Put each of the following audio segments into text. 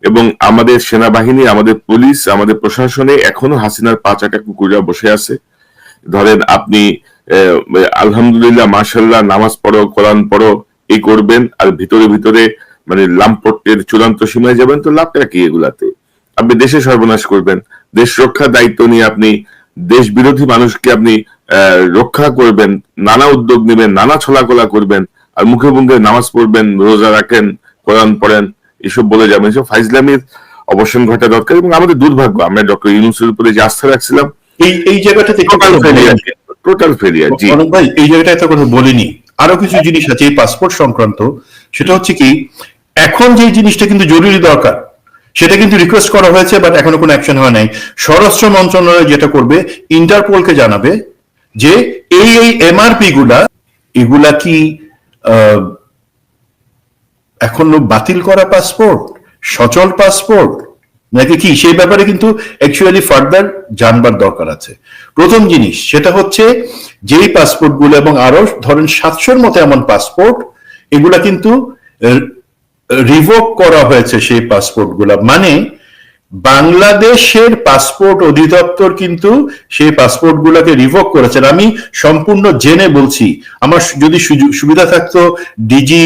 এবং আমাদের সেনাবাহিনী, আমাদের পুলিশ, আমাদের প্রশাসনে এখনো হাসিনার পা চাটা কুকুররা বসে আছে। ধরেন আপনি আলহামদুলিল্লাহ মাশাআল্লাহ নামাজ পড়ো, কোরআন পড়ো, এই করবেন, আর ভিতরে ভিতরে মানে লাম্পটের চূড়ান্ত সীমায় যাবেন, তো লাভটা কি এগুলাতে? আপনি দেশে সর্বনাশ করবেন, দেশ রক্ষার দায়িত্ব নিয়ে আপনি দেশ বিরোধী মানুষকে আপনি রক্ষা করবেন, নানা উদ্যোগ নেবেন, নানা ছলাকলা করবেন, আর মুখে মুখে নামাজ পড়বেন, রোজা রাখেন, কোরআন পড়েন, এসব বলে যাবেন। এসব ফাইজলামির অবসান ঘটা দরকার। এবং আমাদের দুর্ভাগ্য, আমরা ডক্টর ইউনূসের উপরে যে আস্থা রাখছিলাম, এই জায়গাটাতে টোটাল ফেলিয়ার। জি অনেক ভাই, এই জায়গাটা একটা কথা বলিনি, আরো কিছু জিনিস আছে এই পাসপোর্ট সংক্রান্ত। সেটা হচ্ছে কি, এখন যে জিনিসটা কিন্তু জরুরি দরকার, সেটা কিন্তু রিকোয়েস্ট করা হয়েছে, বাট এখনো কোনো অ্যাকশন হয় নাই। স্বরাষ্ট্র মন্ত্রণালয় যেটা করবে, ইন্টারপোলকে জানাবে যে এই এমআরপি এগুলা কি এখনো বাতিল করা পাসপোর্ট, সচল পাসপোর্ট নাকি কি, সেই ব্যাপারে কিন্তু অ্যাকচুয়ালি ফার্দার জানবার দরকার আছে। প্রথম জিনিস সেটা হচ্ছে, যেই পাসপোর্ট গুলো, এবং আরো ধরেন 700-র মতো এমন পাসপোর্ট, এগুলা কিন্তু রিভোক করা হয়েছে। সেই পাসপোর্ট গুলা মানে বাংলাদেশের পাসপোর্ট অধিদপ্তর কিন্তু সেই পাসপোর্ট গুলাকে রিভোক করেছেন। আমি সম্পূর্ণ জেনে বলছি, আমার যদি সুবিধা থাকতো ডিজি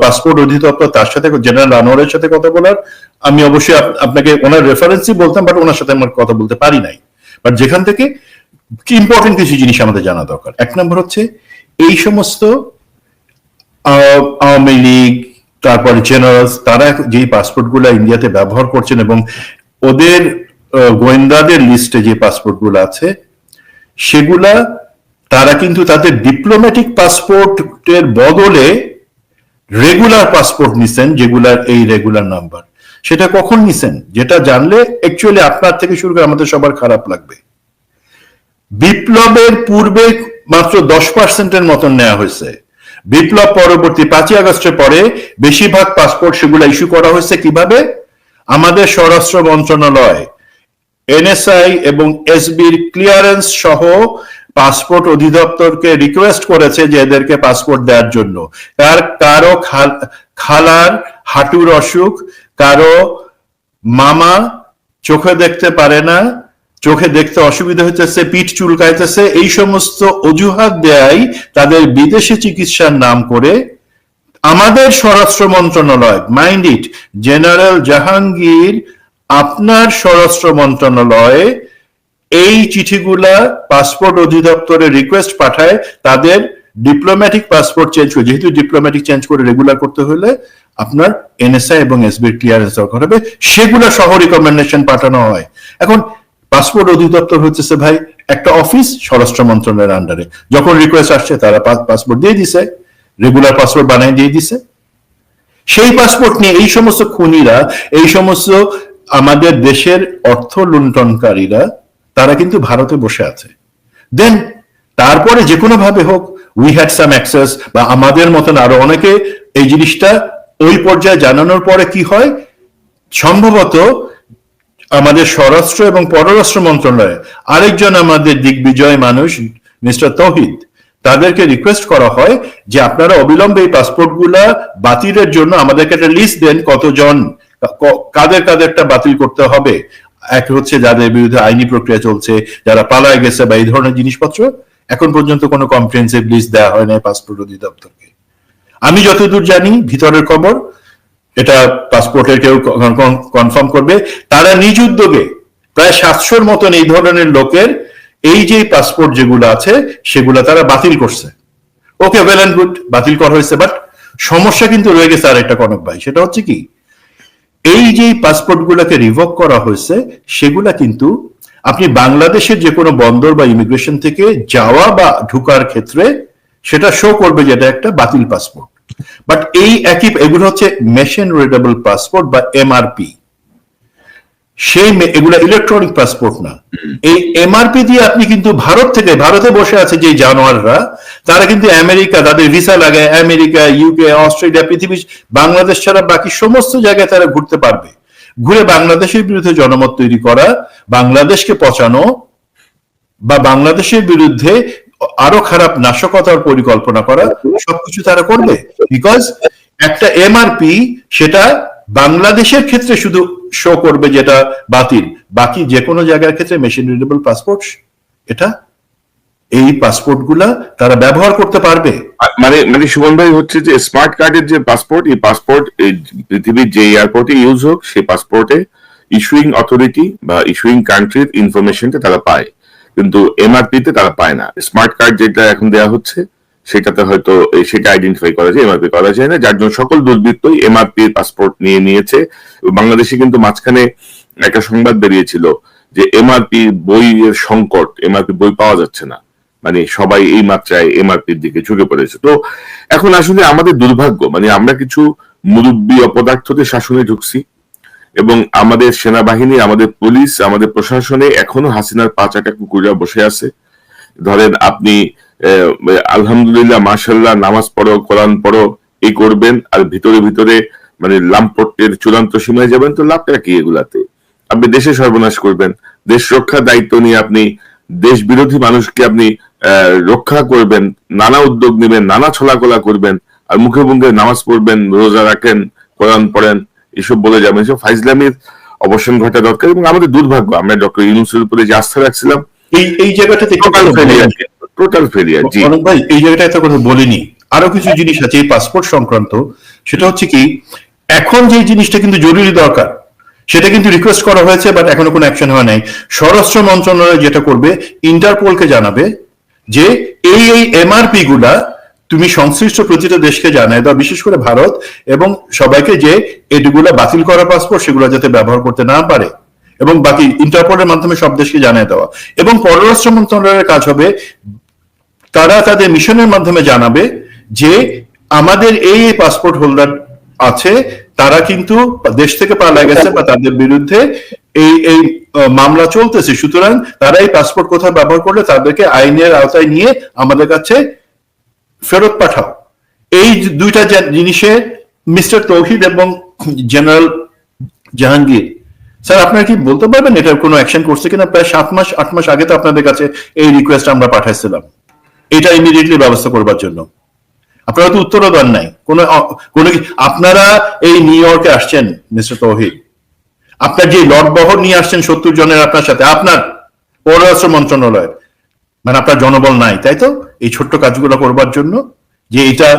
পাসপোর্ট অধিদপ্তর, তার সাথে জেনারেল আনোয়ারের সাথে কথা বলার, আমি অবশ্যই আপনাকে ওনার রেফারেন্সই বলতাম, বাট ওনার সাথে আমার কথা বলতে পারি নাই। বাট যেখান থেকে ইম্পর্টেন্ট কিছু জিনিস আমাদের জানা দরকার। এক নম্বর হচ্ছে, এই সমস্ত আওয়ামী লীগ, তারপরে জেনারেলস, তারা যে পাসপোর্ট গুলা ইন্ডিয়াতে ব্যবহার করছেন, এবং ওদের গোয়েন্দাদের লিস্টে যে পাসপোর্ট গুলো আছে, সেগুলা তারা কিন্তু তাদের ডিপ্লোম্যাটিক পাসপোর্টের বদলে রেগুলার পাসপোর্ট নিছেন, যেগুলার এই রেগুলার নাম্বার। সেটা কখন নিছেন, যেটা জানলে অ্যাকচুয়ালি আপনার থেকে শুরু করে আমাদের সবার খারাপ লাগবে। বিপ্লবের পূর্বে মাত্র 10%-এর মতন নেওয়া হয়েছে। বিপ্লব পরবর্তী 5ই আগস্টের পরে বেশিরভাগ পাসপোর্ট সেগুলো ইস্যু করা হয়েছে কিভাবে? আমাদের স্বরাষ্ট্র মন্ত্রণালয়, এনএসআই এবং এসবির ক্লিয়ারেন্স সহ পাসপোর্ট অধিদপ্তরকে রিকোয়েস্ট করেছে যে এদেরকে পাসপোর্ট দেওয়ার জন্য। কারো খালার হাঁটুর অসুখ, কারো মামা চোখে দেখতে পারে না, চোখে দেখতে অসুবিধা হইতেছে, পিঠ চুলকাইতেছে, এই সমস্ত অজুহাত দেয় তাদের বিদেশে চিকিৎসার নাম করে আমাদের স্বরাষ্ট্র মন্ত্রণালয়, মাইন্ড ইট, জেনারেল জাহাঙ্গীর আপনার স্বরাষ্ট্র মন্ত্রণালয়ে এই চিঠিগুলা পাসপোর্ট অধিদপ্তরে রিকোয়েস্ট পাঠায় তাদের ডিপ্লোম্যাটিক পাসপোর্ট চেঞ্জ করে। যেহেতু ডিপ্লোম্যাটিক চেঞ্জ করে রেগুলার করতে হলে আপনার এনএসআই এবং এসবির ক্লিয়ারেন্স দরকার হবে, সেগুলা সহ রিকমেন্ডেশন পাঠানো হয়। এখন পাসপোর্ট অধিদপ্তর হচ্ছে ভাই একটা অফিস স্বরাষ্ট্র মন্ত্রণালয়ের আন্ডারে। যখন রিকোয়েস্ট আসছে তারা পাসপোর্ট দিয়ে দিছে, রেগুলার পাসপোর্ট বানিয়ে দিয়ে দিছে। সেই পাসপোর্ট নিয়ে এই সমস্ত খুনিরা, এই সমস্ত আমাদের দেশের অর্থ লুণ্ঠনকারীরা, তারা কিন্তু ভারতে বসে আছে। দেন তারপরে যে কোনো ভাবে হোক, উই হ্যাড সাম অ্যাক্সেস, বা আমাদের মতন আরো অনেকে এই জিনিসটা ওই পর্যায়ে জানানোর পরে কি হয়, সম্ভবত আমাদের স্বরাষ্ট্র এবং পররাষ্ট্র মন্ত্রণালয়ে আরেকজন আমাদের দিগ্বিজয় মানুষ মিস্টার তৌহিদ, তাদেরকে রিকোয়েস্ট করা হয় যে আপনারা অবিলম্বে এই পাসপোর্ট গুলা বাতিলের জন্য আমাদেরকে একটা লিস্ট দেন, কতজন কাদের কাদেরটা বাতিল করতে হবে। এক হচ্ছে যাদের বিরুদ্ধে আইনি প্রক্রিয়া চলছে, যারা পালায় গেছে, বা এই ধরনের জিনিসপত্র। এখন পর্যন্ত কোনো কম্প্রিহেনসিভ লিস্ট দেওয়া হয় না পাসপোর্ট অধিদপ্তরকে। আমি যতদূর জানি, ভিতরের খবর, এটা পাসপোর্টের কেউ কনফার্ম করবে, তারা নিজ উদ্যোগে প্রায় 700-র মতন এই ধরনের লোকের এই যে পাসপোর্ট যেগুলো আছে সেগুলো তারা বাতিল করছে। ওকে, ওয়েল এন্ড গুড, বাতিল করা হয়েছে, বাট সমস্যা কিন্তু রয়ে গেছে আরেকটা, কনক ভাই। সেটা হচ্ছে কি, এই যে পাসপোর্ট গুলাকে রিভোক করা হয়েছে, সেগুলা কিন্তু আপনি বাংলাদেশের যে কোনো বন্দর বা ইমিগ্রেশন থেকে যাওয়া বা ঢুকার ক্ষেত্রে সেটা শো করবে যে এটা একটা বাতিল পাসপোর্ট। বাট এই একই, এগুলো হচ্ছে মেশিন রিডেবল পাসপোর্ট বা এমআরপি। সেই এগুলা ইলেকট্রনিক পাসপোর্ট না। এই এমআরপি দিয়ে আপনি কিন্তু ভারতে বসে আছে যে জানোয়াররা, তারা কিন্তু আমেরিকা, তাদের ভিসা লাগায় আমেরিকা, ইউকে, অস্ট্রেলিয়া, পৃথিবীর বাংলাদেশ ছাড়া বাকি সমস্ত জায়গায় তারা ঘুরতে পারবে। ঘুরে বাংলাদেশের বিরুদ্ধে জনমত তৈরি করা, বাংলাদেশকে পচানো, বা বাংলাদেশের বিরুদ্ধে আরো খারাপ নাশকতার পরিকল্পনা করা, সবকিছু তারা করবে। বিকজ একটা এমআরপি সেটা বাংলাদেশের ক্ষেত্রে শুধু শো করবে যেটা বাতিল, বাকি যে কোনো জায়গার ক্ষেত্রে মেশিন রিডেবল পাসপোর্ট, এটা এই পাসপোর্ট গুলা তারা ব্যবহার করতে পারবে। মানে মানে সুমন ভাই হচ্ছে যে স্মার্ট কার্ডের যে পাসপোর্ট, এই পাসপোর্ট পৃথিবীর যে এয়ারপোর্টে ইউজ হোক, সেই পাসপোর্টে ইস্যুইং অথরিটি বা ইস্যুইং কান্ট্রির ইনফরমেশনটা তারা পায়, কিন্তু এমআরপি তে তারা পায় না। স্মার্ট কার্ড যেটা এখন দেওয়া হচ্ছে সেটাতে হয়তো সেটা আইডেন্টিফাই করা যায়, এমআরপি করা যায় না, যার জন্য সকল দুর্বৃত্তই এমআরপি পাসপোর্ট নিয়ে নিয়েছে। বাংলাদেশে কিন্তু মাঝখানে একটা সংবাদ বেরিয়েছিল যে এমআরপি বইয়ের সংকট, এমআরপি বই পাওয়া যাচ্ছে না, মানে সবাই এই মাত্রায় এমআরপির দিকে ঝুঁকে পড়েছে। তো এখন আসলে আমাদের দুর্ভাগ্য, মানে আমরা কিছু মুরব্বী অপদার্থদের শাসনে ঢুকছি এবং আমাদের সেনাবাহিনী, আমাদের পুলিশ, আমাদের প্রশাসনে এখনো হাসিনার পা চাটা কুকুররা বসে আছে। ধরেন আপনি আলহামদুলিল্লাহ মাশাআল্লাহ নামাজ পড়ো, কোরআন পড়ো, এই করবেন, আর ভিতরে ভিতরে মানে লাম্পটের চূড়ান্ত সীমায় যাবেন, তো লাভটা কি এগুলাতে? আপনি দেশে সর্বনাশ করবেন, দেশ রক্ষার দায়িত্ব নিয়ে আপনি দেশ বিরোধী মানুষকে আপনি রক্ষা করবেন, নানা উদ্যোগ নেবেন, নানা ছলাকলা করবেন, আর মুখে মুখে নামাজ পড়বেন, রোজা রাখেন, কোরআন পড়েন, এসব বলে যাবেন। এসব ফাইজলামির অবসান ঘটা দরকার। এবং আমাদের দুর্ভাগ্য, আমরা ডক্টর ইউনূসের উপরে যে আস্থা রাখছিলাম, এই জায়গাটাতে টোটাল ফেলিয়ার। জি ভাই, এই জায়গাটা একটা কথা বলিনি, আরো কিছু জিনিস আছে এই পাসপোর্ট সংক্রান্ত। সেটা হচ্ছে কি, এখন যে জিনিসটা কিন্তু জরুরি দরকার, সেটা কিন্তু রিকোয়েস্ট করা হয়েছে, বাট এখনো কোনো অ্যাকশন হয় নাই। স্বরাষ্ট্র মন্ত্রণালয় যেটা করবে, ইন্টারপোলকে জানাবে যে এই এমআরপি গুলা তুমি সংশ্লিষ্ট প্রতিটা দেশকে জানায় দাও, বিশেষ করে ভারত, এবং সবাইকে যে এগুলা বাতিল করা পাসপোর্ট সেগুলো যাতে ব্যবহার করতে না পারে, এবং বাকি ইন্টারপোলের মাধ্যমে সব দেশকে জানিয়ে দেওয়া। এবং পররাষ্ট্র মন্ত্রণালয়ের কাজ হবে, তারা তাদের মিশনের মাধ্যমে জানাবে যে আমাদের এই পাসপোর্ট হোল্ডার আছে, তারা কিন্তু দেশ থেকে পালিয়ে গেছে বা তাদের বিরুদ্ধে এই মামলা চলতেছে, সুতরাং তারা এই পাসপোর্ট কোথাও ব্যবহার করলে তাদেরকে আইনের আওতায় নিয়ে আমাদের কাছে ফেরত পাঠাও। এই দুইটা জিনিসে মিস্টার তৌহিদ এবং জেনারেল জাহাঙ্গীর স্যার, আপনারা কি বলতে পারবেন এটার কোনো অ্যাকশন করছে কিনা? প্রায় 7 মাস আগে তো আপনাদের কাছে এই রিকোয়েস্ট আমরা পাঠাইছিলাম এটা ইমিডিয়েটলি ব্যবস্থা করবার জন্য। আপনারা তো উত্তরও দেন নাই কোনো। আপনারা এই নিউ ইয়র্কে আসছেন মিস্টার তৌহিদ, আপনার যে লটবহর নিয়ে আসছেন 70 জনের আপনার সাথে, আপনার পররাষ্ট্র মন্ত্রণালয়, মানে আপনার জনবল নাই, তাই তো, এই ছোট্ট কাজগুলো করবার জন্য, যে এটা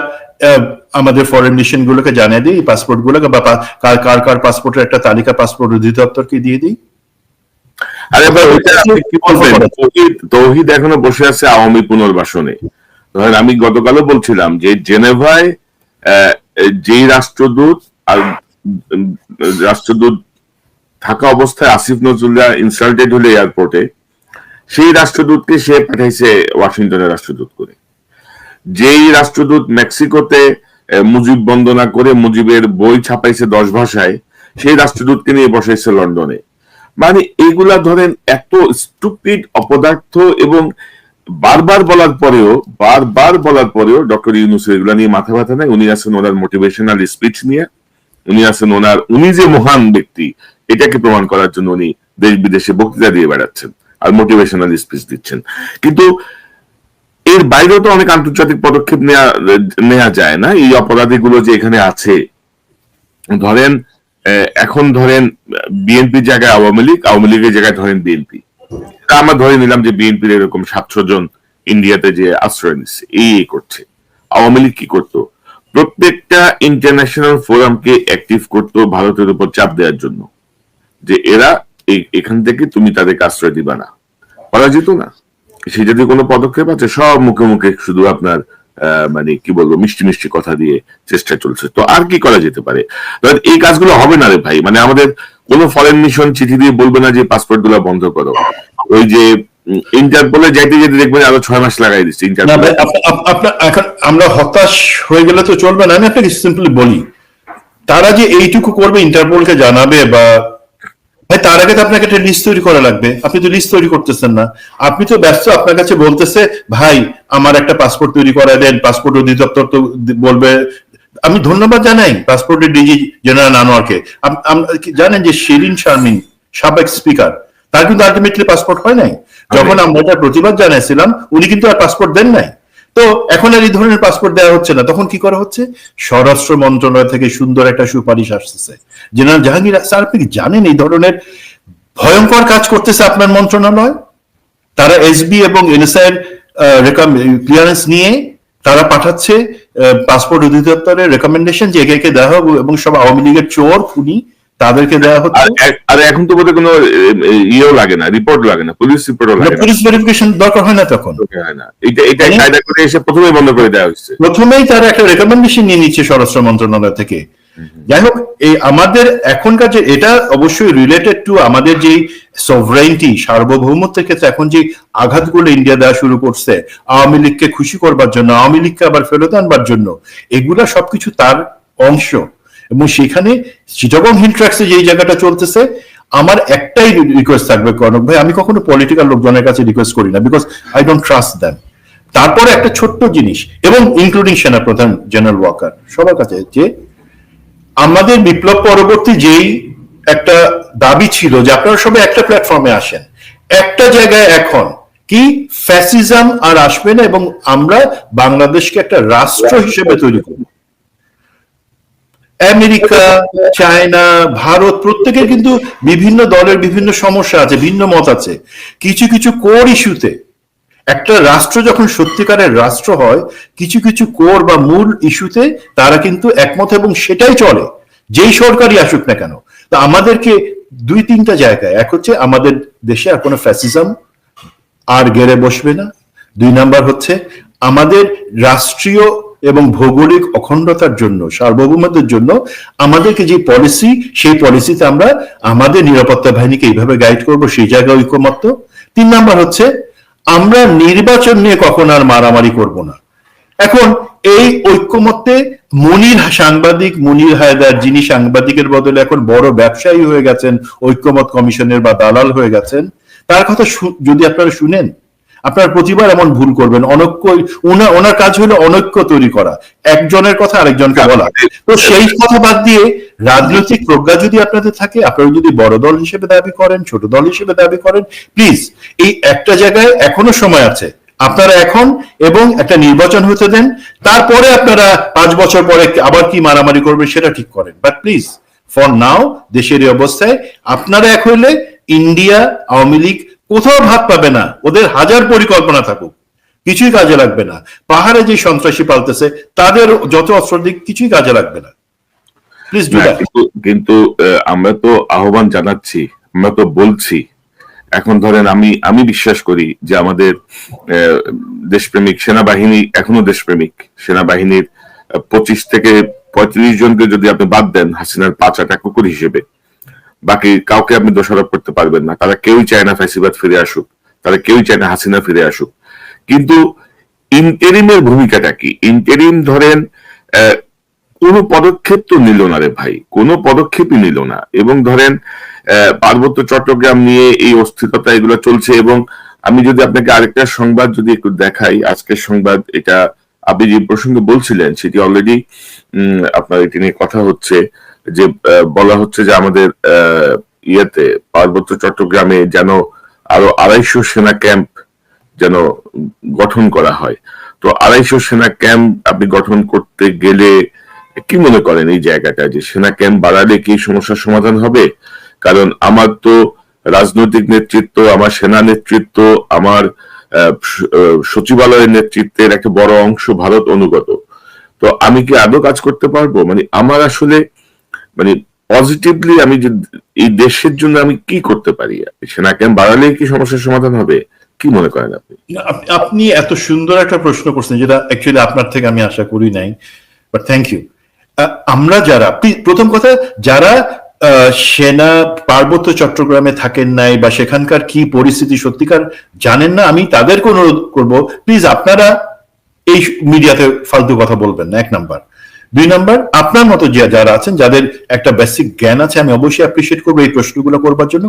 আমাদের ফরেন মিশন গুলোকে জানিয়ে দিই, পাসপোর্ট গুলোকে, বা কার কার পাসপোর্টের একটা তালিকা পাসপোর্ট অধিদপ্তরকে দিয়ে দিই। আরে ভাই, ওইটা আপনি কি বলবেন? তৌহিদ এখনো বসে আছে আওয়ামী পুনর্বাসনে। ধরেন আমি গতকালও বলছিলাম যে জেনেভায় যেই রাষ্ট্রদূত আর রাষ্ট্রদূত থাকা অবস্থায় আসিফ নজরুল্লাহ ইনসাল্টেড হলে এয়ারপোর্টে, সেই রাষ্ট্রদূতকে সে পাঠাইছে ওয়াশিংটনের রাষ্ট্রদূত করে। যেই রাষ্ট্রদূত মেক্সিকোতে মুজিব বন্দনা করে মুজিবের বই ছাপাইছে 10 ভাষায়, সেই রাষ্ট্রদূতকে নিয়ে বসাইছে লন্ডনে। মানে এগুলা ধরেন এত স্টুপিড অপদার্থ, এবং বারবার বলার পরেও ডক্টর ইউনূস এগুলা নিয়ে মাথা ব্যথা নাই। উনি আছেন ওনার মোটিভেশনাল স্পিচ নিয়ে, উনি যে মহান ব্যক্তি এটাকে প্রমাণ করার জন্য উনি দেশ বিদেশে বক্তৃতা দিয়ে বেড়াচ্ছেন আর মোটিভেশনাল স্পিচ দিচ্ছেন। কিন্তু এর বাইরেও তো অনেক আন্তর্জাতিক পদক্ষেপ নেওয়া যায় না? এই অপরাধীগুলো যে এখানে আছে, ধরেন এখন ধরেন বিএনপির জায়গায় আওয়ামী লীগ, আওয়ামী লীগের জায়গায় ধরেন বিএনপি, আমরা ধরে নিলাম যে বিএনপির এরকম 700 জন ইন্ডিয়াতে যে আশ্রয় নিচ্ছে, এই করছে। আওয়ামী লীগ কি করতো? প্রত্যেকটা ইন্টারন্যাশনাল ফোরামকে অ্যাক্টিভ করতো ভারতের উপর চাপ দেওয়ার জন্য, যে এরা এখান থেকে তুমি তাদেরকে আশ্রয় দিবা না। করা যেত না? সে যদি কোনো পদক্ষেপ আছে, সব মুখে মুখে শুধু আপনার মানে কি বলবো, মিষ্টি মিষ্টি কথা দিয়ে চেষ্টা চলছে। তো আর কি করা যেতে পারে? এই কাজগুলো হবে না রে ভাই। মানে আমাদের কোন ফরেন মিশন চিঠি দিয়ে বলবে না যে পাসপোর্ট গুলো বন্ধ করো। ওই যে ইন্টারপোলে যাইতে যেতে দেখবেন আরো 6 মাস লাগাই দিচ্ছে ইন্টারপোল। এখন আমরা হতাশ হয়ে গেলে তো চলবে না। আমি আপনাকে সিম্পলি বলি, তারা যে এইটুকু করবে, ইন্টারপোলকে জানাবে, বা ভাই তার আগে তো আপনাকে একটা লিস্ট তৈরি করা লাগবে। আপনি তো লিস্ট তৈরি করতেছেন না, আপনি তো ব্যস্ত। আপনার কাছে বলতেছে ভাই আমার একটা পাসপোর্ট তৈরি করে দেন, পাসপোর্ট অধিদপ্তর তো বলবে। আমি ধন্যবাদ জানাই পাসপোর্টের ডিজি জেনারেল আনোয়ারকে। জানেন যে শিরিন শারমিন সাবেক স্পিকার, তার কিন্তু আলটিমেটলি পাসপোর্ট হয় নাই। যখন আমরা এটা প্রতিবাদ জানাইছিলাম, উনি কিন্তু আর পাসপোর্ট দেন নাই। তো এখন আর এই ধরনের পাসপোর্ট দেওয়া হচ্ছে না, তখন কি করা হচ্ছে? স্বরাষ্ট্র মন্ত্রণালয় থেকে সুন্দর একটা সুপারিশ আসতেছে। জেনারেল জাহাঙ্গীর স্যার, আপনি কি জানেন এই ধরনের ভয়ঙ্কর কাজ করতেছে আপনার মন্ত্রণালয়? তারা এসবি এবং এনএসআই ক্লিয়ারেন্স নিয়ে তারা পাঠাচ্ছে পাসপোর্ট অধিদপ্তরের রেকমেন্ডেশন যে একে একে দেওয়া হবে, এবং সব আওয়ামী লীগের চোর খুনি তাদেরকে দেওয়া হচ্ছে। আর এখন তো বোধহয় কোনো ইয়েও লাগে না, রিপোর্ট লাগে না, পুলিশ রিপোর্টও লাগে না, পুলিশ ভেরিফিকেশন দরকার হয় না তখন। হয় না। এটা কায়দা করে এসে প্রথমেই বন্ধ করে দেওয়া হচ্ছে। প্রথমেই তারা একটা রেকমেন্ডেশন নিয়ে নিচ্ছে স্বরাষ্ট্র মন্ত্রণালয় থেকে। যাই হোক, এই আমাদের এখনকার যে এটা অবশ্যই রিলেটেড টু আমাদের যে সভরেন্টি, সার্বভৌমত্বের ক্ষেত্রে এখন যে আঘাতগুলো ইন্ডিয়া দেওয়া শুরু করছে আওয়ামী লীগকে খুশি করবার জন্য, আওয়ামী লীগকে আবার ফেরত আনবার জন্য, এগুলা সবকিছু তার অংশ। এবং সেখানে চিটাগং হিল ট্র্যাক্সে যে জায়গাটা চলতেছে, আমার একটাই রিকোয়েস্ট থাকবে কনক ভাই, আমি কখনো পলিটিক্যাল লোকজনের কাছে রিকোয়েস্ট করি না, because I don't trust them. তারপরে একটা ছোট্ট জিনিস, এবং ইনক্লুডিং সেনাপ্রধান জেনারেল ওয়াকার সবার কাছে, যে আমাদের বিপ্লব পরবর্তী যেই একটা দাবি ছিল যে আপনারা সবাই একটা প্ল্যাটফর্মে আসেন, একটা জায়গায় এখন কি ফ্যাসিজম আর আসবে না, এবং আমরা বাংলাদেশকে একটা রাষ্ট্র হিসেবে তৈরি করব। আমেরিকা, চায়না, ভারত প্রত্যেকের কিন্তু বিভিন্ন দলের বিভিন্ন সমস্যা আছে, ভিন্ন মত আছে। কিছু কিছু কোর ইস্যুতে একটা রাষ্ট্র যখন সত্যিকারের রাষ্ট্র হয়, কিছু কিছু কোর বা মূল ইস্যুতে তারা কিন্তু একমত, এবং সেটাই চলে যেই সরকারই আসুক না কেন। তো আমাদেরকে দুই তিনটা জায়গায়, এক হচ্ছে আমাদের দেশে আর কোনো ফ্যাসিজম আর গেড়ে বসবে না। দুই নাম্বার হচ্ছে আমাদের রাষ্ট্রীয় এবং ভৌগোলিক অখণ্ডতার জন্য, সার্বভৌমত্বের জন্য আমাদেরকে যে পলিসি, সেই পলিসিতে আমরা আমাদের নিরাপত্তা বাহিনীকে এইভাবে গাইড করব, সেই জায়গায় ঐকমত্য। তিন নাম্বার হচ্ছে আমরা নির্বাচন নিয়ে কখন আর মারামারি করব না। এখন এই ঐক্যমত্যে সাংবাদিক মনির হায়দার, যিনি সাংবাদিকের বদলে এখন বড় ব্যবসায়ী হয়ে গেছেন, ঐক্যমত কমিশনের বা দালাল হয়ে গেছেন, তার কথা যদি আপনারা শুনেন, আপনারা প্রতিবার এমন ভুল করবেন। ওনার কাজ হলো অনৈক্য তৈরি করা, একজনের কথা আরেকজনকে বলা। তো সেই কথা বাদ দিয়ে রাজনৈতিক প্রজ্ঞা যদি আপনাদের থাকে, আপনারা যদি বড় দল হিসেবে দাবি করেন, ছোট দল হিসেবে দাবি করেন, প্লিজ এই একটা জায়গায় এখনো সময় আছে, আপনারা এখন এবং একটা নির্বাচন হতে দেন, তারপরে আপনারা 5 বছর পরে আবার কি মারামারি করবেন সেটা ঠিক করেন। বাট প্লিজ ফর নাও দেশের এই অবস্থায় আপনারা এক হইলে ইন্ডিয়া, আওয়ামী লীগ কোথাও ভাত পাবে না। ওদের হাজার পরিকল্পনা থাকুক, কিছুই কাজে লাগবে না। পাহাড়ে যে সন্ত্রাসী পালতেছে তাদের যত অস্ত্র দিক, কিছুই কাজে লাগবে না। Please do that. কিন্তু আমরা তো আহ্বান জানাচ্ছি, আমরা তো বলছি। এখন ধরেন আমি বিশ্বাস করি যে আমাদের দেশপ্রেমিক সেনাবাহিনী এখনো দেশপ্রেমিক। সেনাবাহিনীর 25 থেকে 35 জনকে যদি আপনি বাদ দেন হাসিনার 5-8 কুকুর হিসেবে, বাকি কাউকে আপনি দোষারোপ করতে পারবেন না। তারা কেউই চায় না ফ্যাসিবাদ ফিরে আসুক, তারা কেউই চায় না হাসিনা ফিরে আসুক। কিন্তু ইন্টেরিমের ভূমিকাটা কি? ইন্টেরিম ধরেন কোনো পদক্ষেপ তো নিল না রে ভাই, কোনো পদক্ষেপই নিল না। এবং ধরেন পার্বত্য চট্টগ্রাম নিয়ে এই অস্থিরতা এগুলো চলছে। এবং আমি যদি আপনাকে আরেকটা সংবাদ যদি একটু দেখাই, আজকের সংবাদ, এটা আপনি যে প্রসঙ্গে বলছিলেন সেটি অলরেডি আপনার এটি নিয়ে কথা হচ্ছে, যে বলা হচ্ছে যে আমাদের ইয়েতে পার্বত্য চট্টগ্রামে যেন আরো 250 সেনা ক্যাম্প যেন গঠন করা হয়। তো 250 সেনা ক্যাম্প আপনি গঠন করতে গেলে কি মনে করেন এই জায়গাটা, যে সেনা ক্যাম্প বাড়ালে কি সমস্যার সমাধান হবে? কারণ আমার তো রাজনৈতিক নেতৃত্ব, আমার সেনা নেতৃত্ব, আমার সচিবালয়ের নেতৃত্বের একটা বড় অংশ ভারত অনুগত। তো আমি কি আদৌ কাজ করতে পারবো? মানে আমার আসলে মানে পজিটিভলি আমি যে এই দেশের জন্য আমি কি করতে পারি? সেনা ক্যাম্প বাড়ালে কি সমস্যার সমাধান হবে? কি মনে করেন আপনি? আপনি এত সুন্দর একটা প্রশ্ন করছেন, যেটা অ্যাকচুয়ালি আপনার থেকে আমি আশা করি নাই, বাট থ্যাংক ইউ। আমরা যারা, প্রথম কথা, যারা সেনা পার্বত্য চট্টগ্রামে থাকেন নাই বা সেখানকার কি পরিস্থিতি সত্যিকার জানেন না, আমি তাদেরকে অনুরোধ করবো, প্লিজ আপনারা এই মিডিয়াতে ফালতু কথা বলবেন না, 1 নাম্বার। 2 নাম্বার, আপনার মতো যারা আছেন, যাদের একটা বেসিক জ্ঞান আছে, আমি অবশ্যই অ্যাপ্রিসিয়েট করবো এই প্রশ্নগুলো করবার জন্য।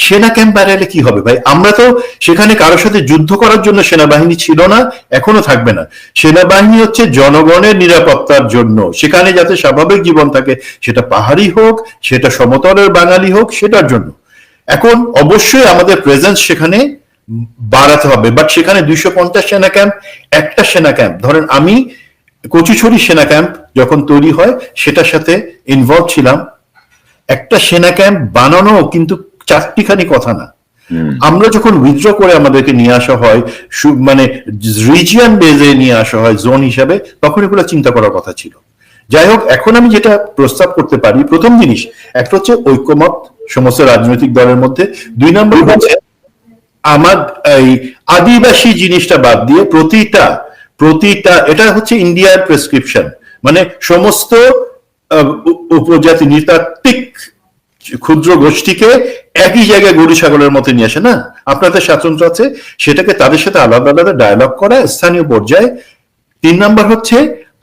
সেনা ক্যাম্প বাড়ালে কি হবে ভাই? আমরা তো সেখানে কারোর সাথে যুদ্ধ করার জন্য সেনাবাহিনী ছিল না, এখনো থাকবে না। সেনাবাহিনী হচ্ছে জনগণের নিরাপত্তার জন্য, সেখানে যাতে স্বাভাবিক জীবন থাকে, সেটা পাহাড়ি হোক, সেটা সমতলের বাঙালি হোক, সেটার জন্য। এখন অবশ্যই আমাদের প্রেজেন্স সেখানে বাড়াতে হবে, বাট সেখানে 250 সেনা ক্যাম্প, একটা সেনা ক্যাম্প, ধরেন আমি কচুছড়ি সেনা ক্যাম্প যখন তৈরি হয় সেটার সাথে ইনভলভ ছিলাম। একটা সেনা ক্যাম্প বানানো কিন্তু চারটিখানি কথা না। আমরা যখন উইথড্র করে আমাদেরকে নিয়ে আসা হয়, মানে রিজিয়ন বেজে নিয়ে আসা হয় জোন হিসাবে, তখন এগুলো চিন্তা করার কথা ছিল। যাই হোক, এখন আমি যেটা প্রস্তাব করতে পারি, প্রথম জিনিস একটা হচ্ছে ঐক্যমত সমস্ত রাজনৈতিক দলের মধ্যে। 2 নম্বর হচ্ছে আমার এই আদিবাসী জিনিসটা বাদ দিয়ে প্রতিটা এটা হচ্ছে ইন্ডিয়ার প্রেসক্রিপশন, মানে সমস্ত উপজাতি নৃতাত্ত্বিক ক্ষুদ্র গোষ্ঠীকে একই জায়গায় গরু ছাগলের মতো নিয়ে আসে না, আপনাদের স্বাতন্ত্র আছে, সেটাকে তাদের সাথে আলাদা আলাদা ডায়ালগ করা স্থানীয় পর্যায়ে। 3 নম্বর হচ্ছে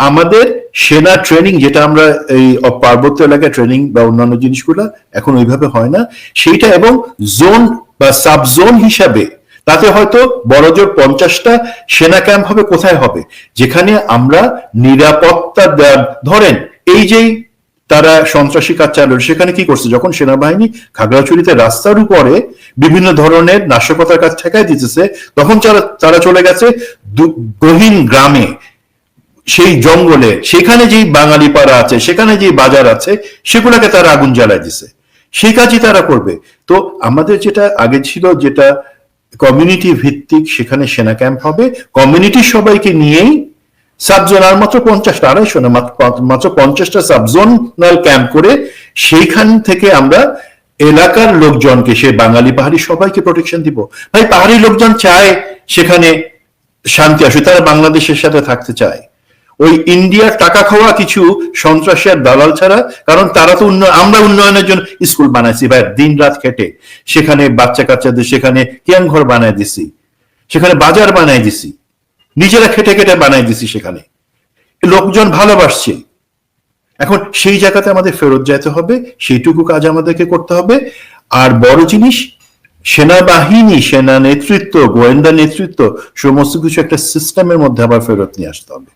আমাদের সেনা ট্রেনিং, যেটা আমরা এই পার্বত্য এলাকায় ট্রেনিং বা অন্যান্য জিনিসগুলো এখন ওইভাবে হয় না, সেইটা এবং জোন বা সাব জোন হিসাবে, তাতে হয়তো বড় জোর 50টা সেনা ক্যাম্প হবে। কোথায় হবে? যেখানে আমরা নিরাপত্তা ধরেন এই যে তারা সন্ত্রাসী কাজ চালু, সেখানে কি করছে, যখন সেনাবাহিনী খাগড়াছড়িতে রাস্তার উপরে বিভিন্ন ধরনের নাশকতার কাজ ঠেকায় দিতেছে, তখন তারা চলে গেছে গহীন গ্রামে, সেই জঙ্গলে, সেখানে যেই বাঙালি পাড়া আছে, সেখানে যেই বাজার আছে, সেগুলোকে তারা আগুন জ্বালায় দিছে। সেই কাজই তারা করবে। তো আমাদের যেটা আগে ছিল, যেটা কমিউনিটি ভিত্তিক, সেখানে সেনা ক্যাম্প হবে, কমিউনিটির সবাইকে নিয়েই সাবজোন, আর মাত্র 50টা, 250 না, মাত্র 50টা সাবজোনাল ক্যাম্প করে সেইখান থেকে আমরা এলাকার লোকজনকে, সে বাঙালি পাহাড়ি সবাইকে প্রোটেকশন দিব। ভাই, পাহাড়ি লোকজন চায় সেখানে শান্তি আসে, তারা বাংলাদেশের সাথে থাকতে চায়। ওই ইন্ডিয়ার টাকা খাওয়া কিছু সন্ত্রাসী আর দালাল ছাড়া, কারণ তারা তো আমরা উন্নয়নের জন্য স্কুল বানাইছি ভাই, দিন রাত খেটে, সেখানে বাচ্চা কাচ্চাদের সেখানে ক্যাম্প ঘর বানাই দিছি, সেখানে বাজার বানাই দিছি, নিজেরা খেটে খেটে বানাই দিছি, সেখানে লোকজন ভালোবাসছে। এখন সেই জায়গাতে আমাদের ফেরত যেতে হবে, সেইটুকু কাজ আমাদেরকে করতে হবে। আর বড় জিনিস, সেনাবাহিনী, সেনা নেতৃত্ব, গোয়েন্দা নেতৃত্ব, সমস্ত কিছু একটা সিস্টেমের মধ্যে আবার ফেরত নিয়ে আসতে হবে।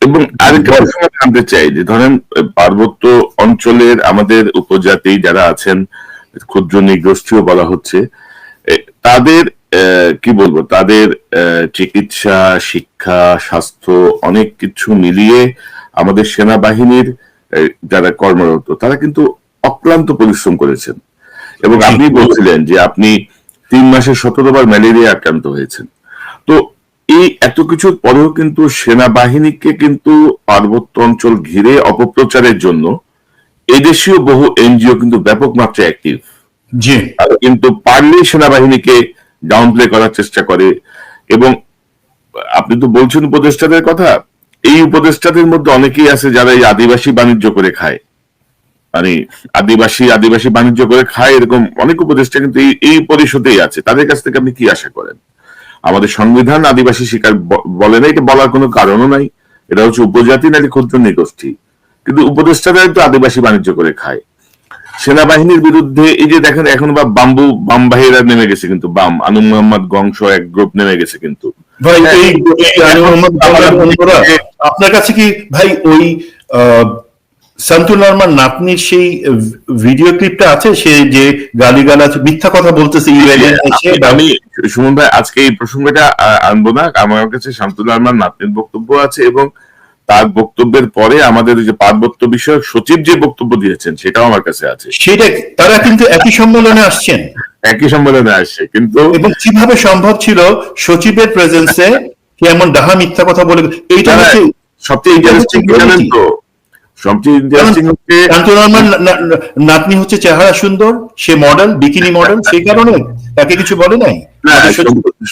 এবং আরেকটা প্রশ্ন জানতে চাই, যে ধরেন পার্বত্য অঞ্চলের আমাদের উপজাতি যারা আছেন, ক্ষুদ্র নৃগোষ্ঠীও বলা হচ্ছে, তাদের কি বলবো, তাদের চিকিৎসা, শিক্ষা, স্বাস্থ্য অনেক কিছু মিলিয়ে আমাদের সেনাবাহিনীর যারা কর্মরত, তারা কিন্তু অক্লান্ত পরিশ্রম করেছেন। এবং আপনি বলছিলেন যে আপনি 3 মাসে 17 বার ম্যালেরিয়া আক্রান্ত হয়েছেন। তো এই এত কিছুর পরেও কিন্তু সেনাবাহিনীকে কিন্তু পার্বত্য অঞ্চল ঘিরে অপপ্রচারের জন্য এদেশীয় বহু এনজিও কিন্তু ব্যাপক মাত্রায় অ্যাক্টিভ। জি, কিন্তু পারলেই সেনাবাহিনীকে ডাউন প্লে করার চেষ্টা করে। এবং আপনি তো বলছেন উপদেষ্টাদের কথা, এই উপদেষ্টাদের মধ্যে অনেকেই আছে যারা এই আদিবাসী বাণিজ্য করে খায়, মানে আদিবাসী বাণিজ্য করে খায়, এরকম অনেক উপদেষ্টা কিন্তু এই পরিষদেই আছে। তাদের কাছ থেকে আপনি কি আশা করেন? আমাদের সংবিধান আদিবাসী শিকার বলে না, এটা বলার কোনো কারণও নাই, এটা হচ্ছে উপজাতি নাকি ক্ষুদ্র নৃগোষ্ঠী, কিন্তু উপদেষ্টারা তো আদিবাসী বাণিজ্য করে খায়। সেনাবাহিনীর বিরুদ্ধে এই যে দেখেন, এখন বা বাম বাহিরা নেমে গেছে, কিন্তু বাম আনু মোহাম্মদ গংস এক গ্রুপ নেমে গেছে। কিন্তু ভাই, আপনার কাছে কি ভাই ওই শামসুল আরমান নাতনির সেই ভিডিও ক্লিপটা আছে, সে যে গালিগালাজ মিথ্যা কথা বলতেছে? আমি সুমন ভাই আজকে এই প্রসঙ্গটা আনবো না, আমার কাছে শামসুল আরমান নাতনির বক্তব্য আছে, এবং তার বক্তব্যের পরে আমাদের যে পার্বত্য বিষয়ক সচিব যে বক্তব্য দিয়েছেন সেটাও আমার কাছে আছে। সেটা তারা কিন্তু একই সম্মেলনে আসছেন, একই সম্মেলনে আসছে, কিন্তু এবং কিভাবে সম্ভব ছিল সচিবের প্রেজেন্সে কি এমন ডাহা মিথ্যা কথা বলে? এইটা হচ্ছে সবচেয়ে ইন্টারেস্টিং জানেন তো, সবচেয়ে ইন্টারেস্টিং হচ্ছে শামসুল আরমান নাতনি হচ্ছে চেহারা সুন্দর, সে মডেল, বিকিনি মডেল, সেই কারণে তাকে কিছু বলে নাই।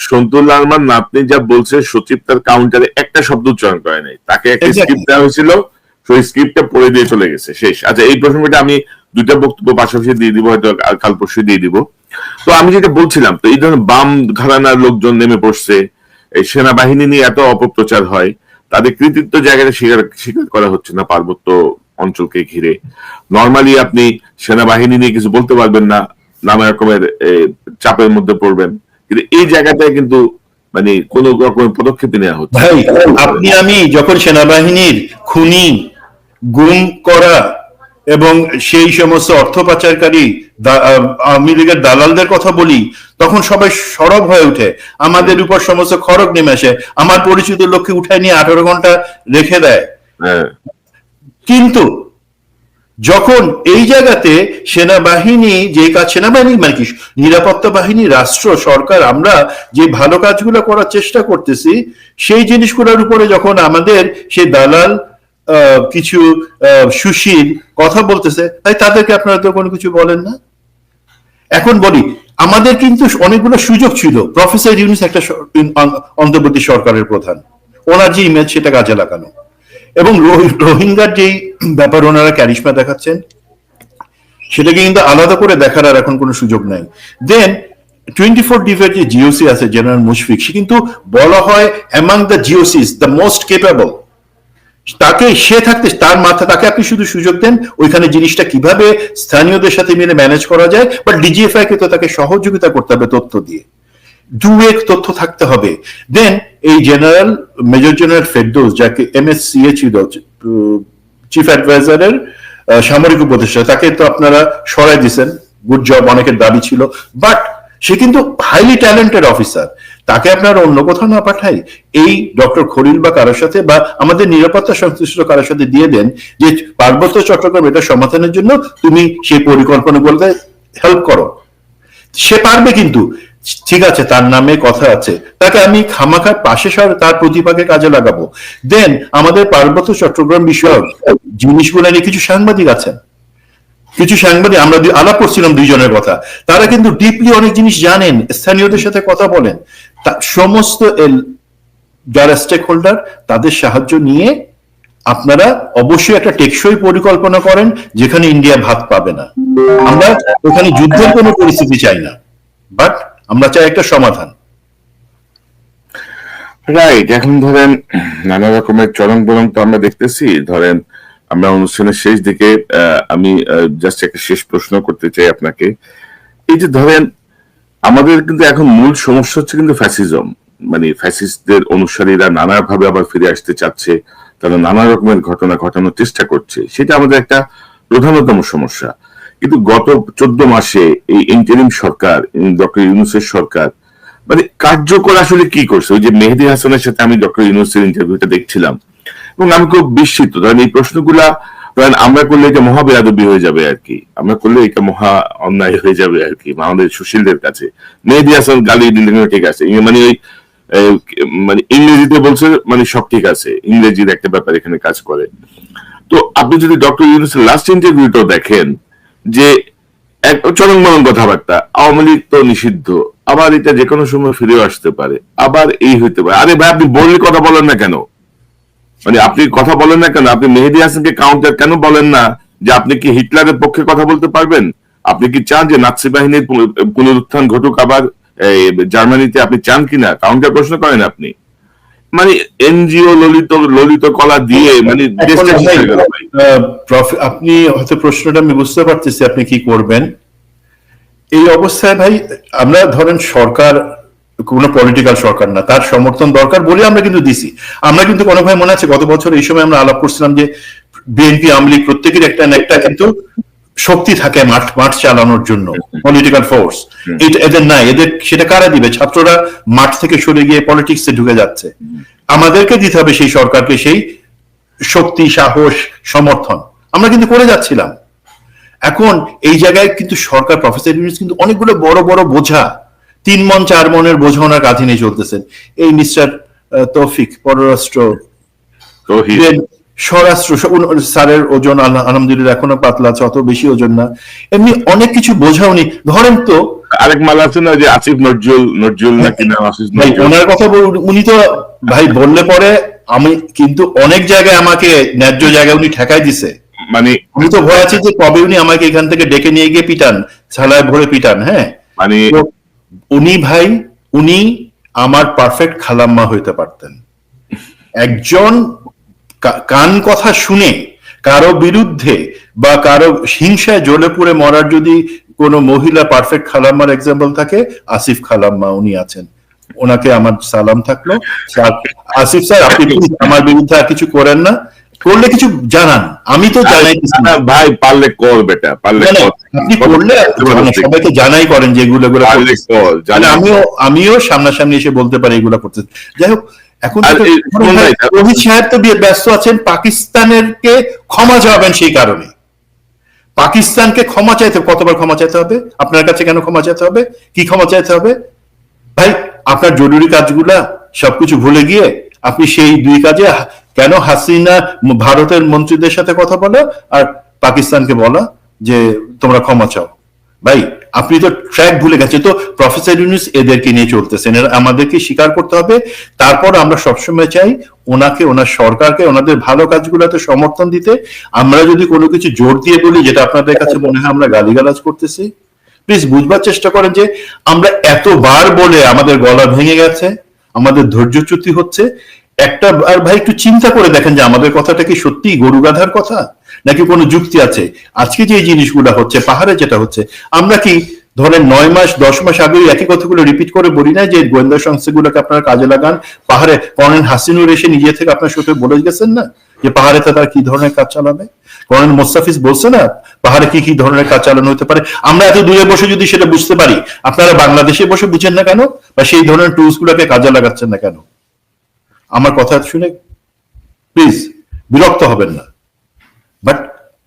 শামসুল আরমান নাতনি যা বলছে, সচিব তার কাউন্টারে একটা শব্দ উচ্চারণ করে নাই, তাকে একটা স্ক্রিপ্ট দেওয়া হয়েছিল, সেই স্ক্রিপ্টটা পড়ে দিয়ে চলে গেছে, শেষ। আচ্ছা, এই প্রসঙ্গটা আমি 2টা বক্তব্য পাশাপাশি দিয়ে দিব, হয়তো কাল পরশু দিয়ে দিব। তো আমি যেটা বলছিলাম, তো এই ধরনের বাম ঘরানার লোকজন নেমে পড়ছে, এই সেনাবাহিনী নিয়ে এত অপপ্রচার হয়, তাদের কৃতিত্ব জায়গাটা স্বীকার করা হচ্ছে না পার্বত্য অঞ্চলকে ঘিরে। নর্মালি আপনি সেনাবাহিনী নিয়ে কিছু বলতে পারবেন না, নানা রকমের চাপের মধ্যে পড়বেন, কিন্তু এই জায়গাটায় কিন্তু মানে কোন রকমের পদক্ষেপ নেওয়া হচ্ছে। ভাই, আপনি আমি যখন সেনাবাহিনীর খুনি, গুম করা এবং সেই সমস্ত অর্থ পাচারকারী আওয়ামী লীগের দালালদের কথা বলি, তখন সবাই সরব হয়ে উঠে, আমাদের উপর সমস্ত খড়গ নেমে আসে, আমার পরিচিত লোককে উঠায় নিয়ে 18 ঘন্টা রেখে দেয়। কিন্তু যখন এই জায়গাতে সেনাবাহিনী যে কাজ, সেনাবাহিনী মানে কি, নিরাপত্তা বাহিনী, রাষ্ট্র, সরকার, আমরা যে ভালো কাজগুলো করার চেষ্টা করতেছি, সেই জিনিসগুলোর উপরে যখন আমাদের সেই দালাল কিছু সুশীল কথা বলতেছে, তাই তাদেরকে আপনারা তো কোনো কিছু বলেন না। এখন বলি, আমাদের কিন্তু অনেকগুলো সুযোগ ছিল। প্রফেসর ইউনূস একটা অন্তর্বর্তী সরকারের প্রধান, ওনার যে ইমেজ সেটা কাজে লাগানো, এবং রোহিঙ্গার যেই ব্যাপার ওনারা ক্যারিশমা দেখাচ্ছেন, সেটাকে কিন্তু আলাদা করে দেখার আর এখন কোনো সুযোগ নাই। দেন 24 ডিভের যে জিওসি আছে, জেনারেল মুশফিক, সে কিন্তু বলা হয় among the GOCs the most capable. তাকে সে থাকতে তার মাথা, তাকে আপনি শুধু সুযোগ দেন ওইখানে জিনিসটা কিভাবে স্থানীয়দের সাথে মিলে ম্যানেজ করা যায়, বাট ডিজিএফআই কে তো তাকে সহযোগিতা করতে হবে তথ্য দিয়ে, দুয়েক তথ্য থাকতে হবে। দেন এই জেনারেল, মেজর জেনারেল ফেরদৌস, যাকে এমএসসিএ ছিল, চিফ অ্যাডভাইজারের সামরিক উপদেষ্টা, তাকে তো আপনারা সরাই দিয়েছেন, গুড জব, অনেকের দাবি ছিল, বাট সে কিন্তু হাইলি ট্যালেন্টেড অফিসার। তাকে আপনারা অন্য কোথাও না পাঠাই, এই ডক্টর খলিল বা কারোর সাথে, বা আমাদের নিরাপত্তা সংশ্লিষ্ট কারোর সাথে দিয়ে দেন যে পার্বত্য চট্টগ্রাম এটা সমাধানের জন্য তুমি সেই পরিকল্পনা বলতে হেল্প করো। সে পারবে, কিন্তু ঠিক আছে, তার নামে কথা আছে, তাকে আমি খামাখার পাশে সর, তার প্রতিভাকে কাজে লাগাবো। দেন আমাদের পার্বত্য চট্টগ্রাম বিষয়ক জিনিসগুলো নিয়ে কিছু সাংবাদিক আছেন, আমরা আলাপ করছিলাম দুইজনের কথা, তারা কিন্তু ডিপলি অনেক জিনিস জানেন, স্থানীয়দের সাথে কথা বলেন। সমস্ত যারা স্টেক হোল্ডার, তাদের সাহায্য নিয়ে আপনারা অবশ্যই একটা টেকসই পরিকল্পনা করেন, যেখানে ইন্ডিয়া ভাত পাবে না। আমরা ওখানে যুদ্ধের কোনো পরিস্থিতি চাই না, বাট আমরা চাই একটা সমাধান। রাইট। এখন ধরেন নানা রকমের চরম বরং তো আমরা দেখতেছি। ধরেন আমরা অনুষ্ঠানের শেষ দিকে আমি জাস্ট একটা শেষ প্রশ্ন করতে চাই আপনাকে। এই যে ধরেন আমাদের কিন্তু এখন মূল সমস্যা হচ্ছে কিন্তু ফ্যাসিজম, মানে ফ্যাসিস্টদের অনুসারীরা নানাভাবে আবার ফিরে আসতে চাচ্ছে, তারা নানা রকমের ঘটনা ঘটানোর চেষ্টা করছে, সেটা আমাদের একটা প্রধানতম সমস্যা। কিন্তু গত 14 মাসে এই ইন্টারিম সরকার, ডক্টর ইউনূসের সরকার, মানে কার্যকর আসলে কি করছে? ওই যে মেহেদী হাসানের সাথে আমি ডক্টর ইউনূসের ইন্টারভিউটা দেখছিলাম এবং আমি খুব বিস্মিত। ধরেন এই প্রশ্নগুলা ধরেন আমরা করলে এটা মহা বেয়াদবি হয়ে যাবে আর কি, আমরা করলে এটা মহা অন্যায় হয়ে যাবে আর কি আমাদের সুশীলদের কাছে। মেহেদী হাসান গালি দিলেন ঠিক আছে, মানে ওই মানে ইংরেজিতে বলছে, মানে সব ঠিক আছে, ইংরেজির একটা ব্যাপার এখানে কাজ করে। তো আপনি যদি ডক্টর ইউনূসের লাস্ট ইন্টারভিউটাও দেখেন, যে এক চরমবরম কথাবার্তা, আওয়ামী লীগ তো নিষিদ্ধ, আবার এটা যে কোনো সময় ফিরেও আসতে পারে, আবার এই হইতে পারে। আরে ভাই, আপনি বললে কথা বলেন না কেন? মানে আপনি কথা বলেন না কেন? আপনি মেহেদী হাসানকে কাউন্টার কেন বলেন না যে আপনি কি হিটলারের পক্ষে কথা বলতে পারবেন? আপনি কি চান যে নাৎসি বাহিনীর পুনরুত্থান ঘটুক আবার জার্মানিতে? আপনি চান কিনা? কাউন্টার প্রশ্ন করেন আপনি। মানে এনজিও ললিত কলা দিয়ে মানে আপনি হয়তো প্রশ্নটা আমি বুঝতে পারতেছি আপনি কি করবেন এই অবস্থায়। ভাই, আমরা ধরেন সরকার কোন পলিটিক্যাল সরকার না, তার সমর্থন দরকার বলে আমরা কিন্তু দিছি। আমরা কিন্তু কোনো ভাই মনে আছে গত বছর এই সময় আমরা আলাপ করছিলাম যে বিএনপি, আওয়ামী লীগ প্রত্যেকের একটা না একটা কিন্তু শক্তি থাকে মাঠ চালানোর জন্য, পলিটিক্যাল ফোর্স। এদের নাই, এদের সেটা কারা দিবে? ছাত্ররা মাঠ থেকে সরে গিয়ে পলিটিক্সে ঢুকে যাচ্ছে। আমাদেরকে দিতে হবে সেই সরকারকে সেই শক্তি, সাহস, সমর্থন। আমরা কিন্তু করে যাচ্ছিলাম। এখন এই জায়গায় কিন্তু সরকার, প্রফেসর ইউনূস কিন্তু অনেকগুলো বড় বড় বোঝা, 3 মণ 4 মণের বোঝা ওনার কাঁধে নিয়ে চলতেছেন। এই মিস্টার তৌফিক পররাষ্ট্র, স্বরাষ্ট্র, স্যারের ওজন আলহামদুলিল্লাহ এখনো পাতলা আছে, অত বেশি ওজন না। এমনি অনেক কিছু বোঝা উনি ধরেন। তো আরেক মাল আছে না যে আসিফ নজরুল নাকি নাম, আসিফ ভাই ওনার কথা উনি তো ভাই বললে পরে আমি কিন্তু অনেক জায়গায় আমাকে ন্যায্য জায়গায় উনি ঠেকাই দিছে। মানে উনি তো ভয় আছে যে কবে উনি আমাকে এখান থেকে ডেকে নিয়ে গিয়ে পিটান, ছালায় ভরে পিটান। হ্যাঁ, মানে উনি ভাই, উনি আমার পারফেক্ট খালাম্মা হইতে পারতেন। একজন কান কথা শুনে কারো বিরুদ্ধে বা কারো হিংসায় জ্বলে পুড়ে মরার যদি কোনো মহিলা পারফেক্ট খালাম্মার এক্সাম্পল থাকে, আসিফ খালাম্মা উনি আছেন। ওনাকে আমার সালাম থাকলো। আসিফ স্যার, আপনি আমার বিরুদ্ধে আর কিছু করেন না, করলে কিছু জানান, আমি তো জানাই ভাই, পারলে কর বেটা, পারলে কর। আপনি করলে সবাইকে জানাই করেন যে এগুলো পারলে কর, আমিও সামনাসামনি এসে বলতে পারি এগুলো করতে। যাই হোক, এখন ভাই, রোহিত সাহেব তো ব্যস্ত আছেন পাকিস্তানেরকে ক্ষমা চাওয়াবেন, সেই কারণে পাকিস্তানকে ক্ষমা চাইতে, কতবার ক্ষমা চাইতে হবে আপনার কাছে, কেন ক্ষমা চাইতে হবে, কি ক্ষমা চাইতে হবে ভাই? আপনার জরুরি কাজগুলা সবকিছু ভুলে গিয়ে আপনি সেই দুই কাজে, কেন হাসিনা ভারতের মন্ত্রীদের সাথে কথা বলো আর পাকিস্তানকে বলা যে তোমরা ক্ষমা চাও? ভাই আপনি তো ট্র্যাক ভুলে গেছেন। তো প্রফেসর ইউনূস এদেরকে নিয়ে চলতেছেন, এরা আমাদেরকে স্বীকার করতে হবে। তারপর আমরা সবসময় চাই ওনাকে, ওনার সরকারকে ওনাদের ভালো কাজগুলোতে সমর্থন দিতে। আমরা যদি কোনো কিছু জোর দিয়ে বলি যেটা আপনাদের কাছে মনে হয় আমরা গালিগালাজ করতেছি, প্লিজ বুঝবার চেষ্টা করেন যে আমরা এতবার বলে আমাদের গলা ভেঙে গেছে, আমাদের ধৈর্যচ্যুতি হচ্ছে। একটা আর ভাই একটু চিন্তা করে দেখেন যে আমাদের কথাটা কি সত্যি গরু গাধার কথা, নাকি কোনো যুক্তি আছে? আজকে যে জিনিসগুলো হচ্ছে, পাহাড়ে যেটা হচ্ছে, আমরা কি ধরেন 9 মাস 10 মাস আগে একই কথাগুলো রিপিট করে বলি না যে গোয়েন্দা সংস্থাগুলোকে আপনারা কাজে লাগান? পাহাড়ে কর্নেল হাসিনুর এসে নিজে থেকে আপনার সাথে বলে গেছেন না যে পাহাড়ে তারা কি ধরনের কাজ চালাবে? কর্নেল মোস্তাফিজ বলছে না পাহাড়ে কি কি ধরনের কাজ চালানো হতে পারে? আমরা এত দূরে বসে যদি সেটা বুঝতে পারি, আপনারা বাংলাদেশে বসে বুঝেন না কেন, বা সেই ধরনের টুলস গুলোকে কাজে লাগাচ্ছেন না কেন? আমার কথা শুনে প্লিজ বিরক্ত হবেন না, বাট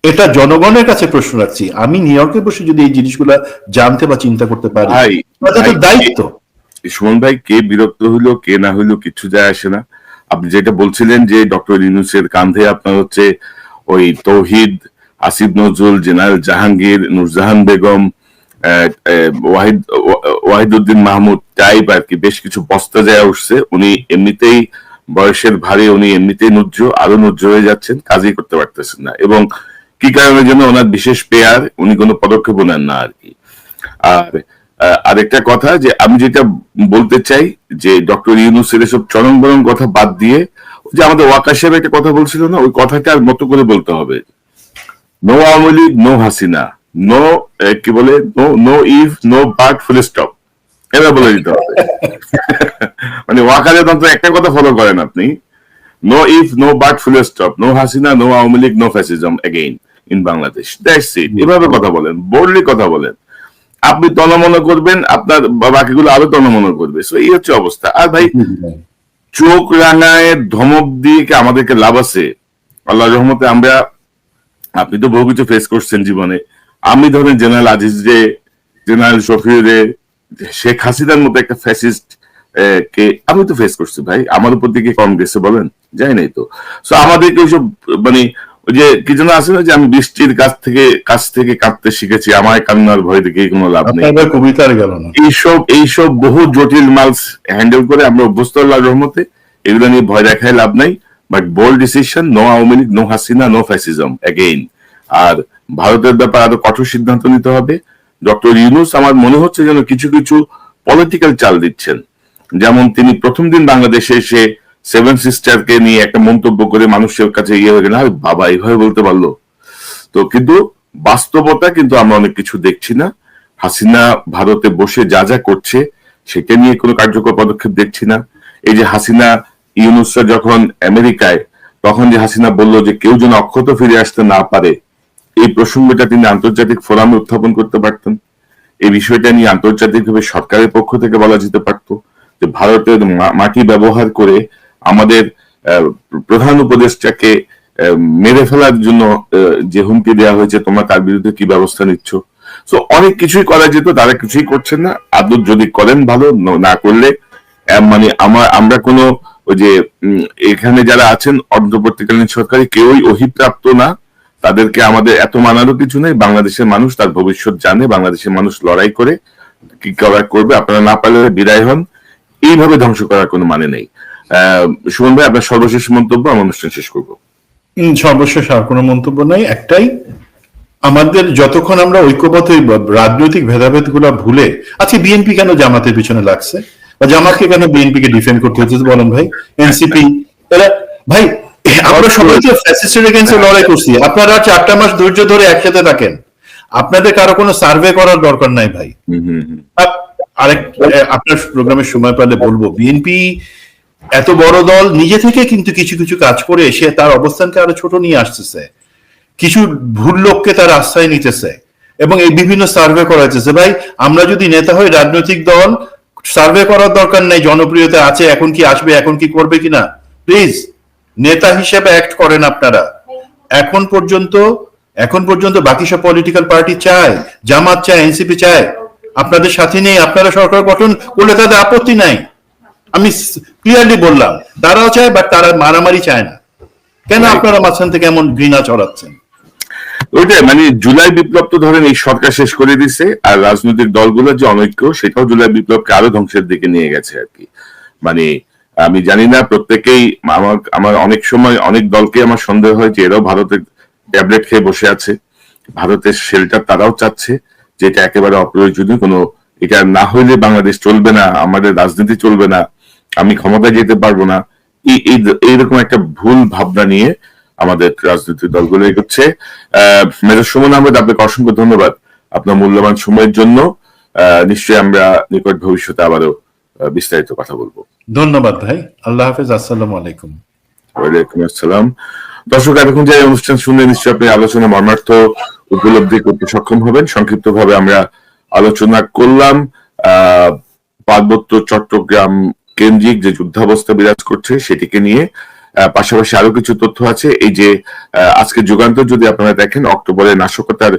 এটা জনগণের কাছে প্রশ্ন রাখছি। আমি নিউ ইয়র্কে বসে যদি এই জিনিসগুলা জানতে বা চিন্তা করতে পারি, তো দায়িত্ব। সুমন ভাই, কে বিরক্ত হইলো কে না হইলো কিছু যায় আসে না। আপনি যেটা বলছিলেন যে ডক্টর ইউনূসের কাঁধে আপনার হচ্ছে ওই তৌহিদ, আসিফ নজরুল, জেনারেল জাহাঙ্গীর, নূরজাহান বেগম, ওয়াহিদুদ্দিন মাহমুদ টাইপ আর কি বেশ কিছু বস্তা যায় উঠছে। উনি এমনিতেই বয়সের ভারে, উনি এমনিতেই আরো নুজ্জ হয়ে যাচ্ছেন, কাজই করতে পারতেছেন না। এবং কি কারণের জন্য ওনার বিশেষ পেয়ার, উনি কোনো পদক্ষেপ নেন না আর কি। আর আরেকটা কথা যে আমি যেটা বলতে চাই যে ডক্টর ইউনূসের এসব চরম বরং কথা বাদ দিয়ে, যে আমাদের ওয়াকা সাহেব একটা কথা বলছিল না, ওই কথাটার মতো করে বলতে হবে। No Awami League, no Hasina, no কি বলে, no no if no but full stop, এটা বলে দিতে হবে। মানে ওয়াকারে তন্ত্র একটা কথা ফলো করেন আপনি, no if no but full stop, no Hasina, no Awami League, no fascism again in Bangladesh, that's it. এভাবে কথা বলেন, বোল্ডলি কথা বলেন। আপনি তনমন করবেন, আপনার বাকিগুলো আরো তনমন করবে। সো এই হচ্ছে অবস্থা। আর ভাই, চোখ রাঙায় ধমক দিয়ে কি আমাদেরকে লাভ আছে? আল্লাহ রহমতে আমরা, আপনি তো বহু কিছু ফেস করছেন জীবনে। আমি ধরেন জেনারেল আজিজ রে, জেনারেল শফিউর রে, শেখ হাসিনার মতো একটা ফ্যাসিস্ট কে আমি তো ফেস করছি ভাই। আমার উপর দিকে কম গেছে বলেন? যাই নাই তো। সো আমাদেরকে ওইসব মানে ওই যে কি যেন আছে না যে আমি বৃষ্টির কাছ থেকে কাঁদতে শিখেছি, আমার কান্নার ভয় দেখে কোনো লাভ নেই। কবিতার গেল না। এইসব বহু জটিল মালস হ্যান্ডেল করে আমরা অভ্যস্ত আল্লাহর রহমতে। এগুলো নিয়ে ভয় দেখায় লাভ নাই। But bold decision, no Awami League, no Hasina, no fascism again. আর ভারতের ব্যাপারে আরো কঠোর সিদ্ধান্ত নিতে হবে। ডক্টর ইউনূস আমার মনে হচ্ছে যেন কিছু কিছু পলিটিক্যাল চাল দিচ্ছেন। যেমন তিনি প্রথম দিন বাংলাদেশে এসে সেভেন সিস্টারকে নিয়ে একটা মন্তব্য করে মানুষের কাছে ইয়ে হয়ে গেল, বাবা এইভাবে বলতে পারলো। তো কিন্তু বাস্তবতা কিন্তু আমরা অনেক কিছু দেখছি না। হাসিনা ভারতে বসে যা যা করছে সেটা নিয়ে কোনো কার্যকর পদক্ষেপ দেখছি না। এই যে হাসিনা, ইউনূসরা যখন আমেরিকায়, তখন যে হাসিনা বলল যে কেউ যেন অক্ষত ফিরে আসতে না পারে, এই প্রসঙ্গটা তিনি আন্তর্জাতিক ফোরামে উত্থাপন করতে পারতেন। এই বিষয়টা নিয়ে আন্তর্জাতিকভাবে সরকারের পক্ষ থেকে বলা যেতে পারত যে ভারতের মাটি ব্যবহার করে আমাদের প্রধান উপদেষ্টাকে মেরে ফেলার জন্য যে হুমকি দেওয়া হয়েছে, তোমরা তার বিরুদ্ধে কি ব্যবস্থা নিচ্ছ। সো অনেক কিছুই করা যেত, তারা কিছুই করছেন না। আদৌ যদি করেন ভালো, না করলে মানে আমরা কোনো ওই যে এখানে যারা আছেন অন্তর্বর্তীকালীন সরকারি কেউই অভিপ্রাপ্ত না, তাদেরকে আমাদের এত মানারও কিছু নেই। বাংলাদেশের মানুষ তার ভবিষ্যৎ জানে, বাংলাদেশের মানুষ লড়াই করে কি করার করবে। আপনারা না পারলে বিদায় হন, এইভাবে ধ্বংস করার কোনো মানে নেই। সুমন ভাই, আপনার সর্বশেষ মন্তব্য, আমার অনুষ্ঠান শেষ করবো। সর্বশেষ আর কোনো মন্তব্য নাই, একটাই, আমাদের যতক্ষণ আমরা ঐক্যবদ্ধ রাজনৈতিক ভেদাভেদ গুলা ভুলে, আজকে বিএনপি কেন জামাতের পিছনে লাগছে, বা জামাতকে কেন বিএনপি কে ডিফেন্ড করতে হচ্ছে বলেন ভাই? এনসিপি এরা ভাই, আমরা সবাই তো ফ্যাসিস্টের এগেইনস্টে লড়াই করছি। আপনারা 4টা মাস ধৈর্য ধরে একসাথে থাকেন, আপনাদের কারো কোনো সার্ভে করার দরকার নাই ভাই। আরেক আপনার প্রোগ্রামের সময় পেলে বলবো, বিএনপি এত বড় দল নিজে থেকে কিন্তু কিছু কিছু কাজ করে সে তার অবস্থানকে আরো ছোট নিয়ে আসতেছে, কিছু ভুল লোককে তার আশ্রয় নিতেছে এবং এই বিভিন্ন সার্ভে করা হচ্ছে। ভাই আমরা যদি নেতা হই, রাজনৈতিক দল সার্ভে করার দরকার নাই জনপ্রিয়তা আছে এখন কি আসবে, এখন কি করবে কিনা। প্লিজ নেতা হিসেবে অ্যাক্ট করেন আপনারা। এখন পর্যন্ত বাকি সব পলিটিক্যাল পার্টি চায়, জামাত চায়, এনসিপি চায়, আপনাদের সাথে নেই। আপনারা সরকার গঠন করলে তাদের আপত্তি নাই, আমি ক্লিয়ারলি বললাম। তারাও চায়, বাট তারা মারামারি চায় না। কেন আপনারা মাঝখান থেকে এমন ঘৃণা ছড়াচ্ছেন? ওইটাই, মানে জুলাই বিপ্লব তো ধরেন এই সরকার শেষ করে দিছে, আর রাজনৈতিক দলগুলোর যে অনৈক্য সেটাও জুলাই বিপ্লবকে আরো ধ্বংসের দিকে নিয়ে গেছে আর কি। মানে আমি জানি না, প্রত্যেকেই আমার অনেক সময় অনেক দলকে আমার সন্দেহ হয় যে এরাও ভারতের ট্যাবলেট খেয়ে বসে আছে, ভারতের শেল্টার তারাও চাচ্ছে, যেটা একেবারে অপ্রয়োজনীয়। কোনো এটা না হইলে বাংলাদেশ চলবে না, আমাদের রাজনীতি চলবে না, আমি ক্ষমতায় যেতে পারবো না, এইরকম একটা ভুল ভাবনা নিয়ে আমাদের রাজনৈতিক দলগুলো এগোচ্ছে। মেজর সুমন আহমেদ, আপনাকে অসংখ্য ধন্যবাদ আপনার মূল্যবান সময়ের জন্য। নিশ্চয়ই আমরা নিকট ভবিষ্যতে আবারও বিস্তারিত কথা বলবো। ধন্যবাদ ভাই, আল্লাহ হাফেজ, আসসালামু আলাইকুম। ওয়ালাইকুম আসসালাম। দর্শক, এতক্ষণ যে অনুষ্ঠান শুনে নিশ্চয়ই আপনি আলোচনা মর্মার্থ উপলব্ধি করতে সক্ষম হবেন। সংক্ষিপ্ত ভাবে আমরা আলোচনা করলাম পার্বত্য চট্টগ্রাম কেন্দ্রিক যে যুদ্ধাবস্থা বিরাজ করছে সেটিকে নিয়ে। পাশাপাশি আরো কিছু তথ্য আছে। এই যে আজকে যুগান্তর যদি আপনারা দেখেন, অক্টোবরে নাশকতার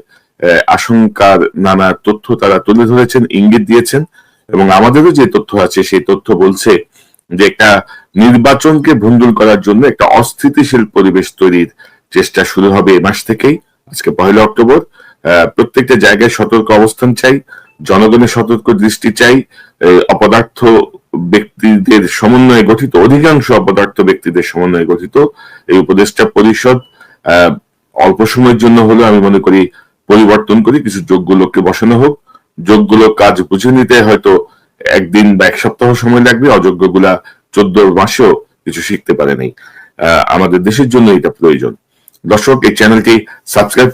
আশঙ্কার নানা তথ্য তারা তুলে ধরেছেন, ইঙ্গিত দিয়েছেন। এবং আমাদেরও যে তথ্য আছে সেই তথ্য বলছে যে একটা নির্বাচনকে ভণ্ডুল করার জন্য একটা অস্থিতিশীল পরিবেশ তৈরির চেষ্টা শুরু হবে এ মাস থেকেই। আজকে 1 অক্টোবর। প্রত্যেকটা জায়গায় সতর্ক অবস্থান চাই, জনগণের সতর্ক দৃষ্টি চাই। অপদার্থ ব্যক্তিদের সমন্বয়ে গঠিত, অধিকাংশ অপদার্থ ব্যক্তিদের সমন্বয়ে গঠিত এই উপদেষ্টা পরিষদ অল্প সময়ের জন্য হলেও আমি মনে করি পরিবর্তন করি, কিছু যোগ্য লোককে বসানো হোক। যোগ্য লোক কাজ বুঝে নিতে হয়তো একদিন বা এক সপ্তাহ সময় লাগবে, অযোগ্য গুলা 14 মাসেও কিছু শিখতে পারে নাই। আমাদের দেশের জন্য এটা প্রয়োজন। দর্শক, এই চ্যানেলটি সাবস্ক্রাইব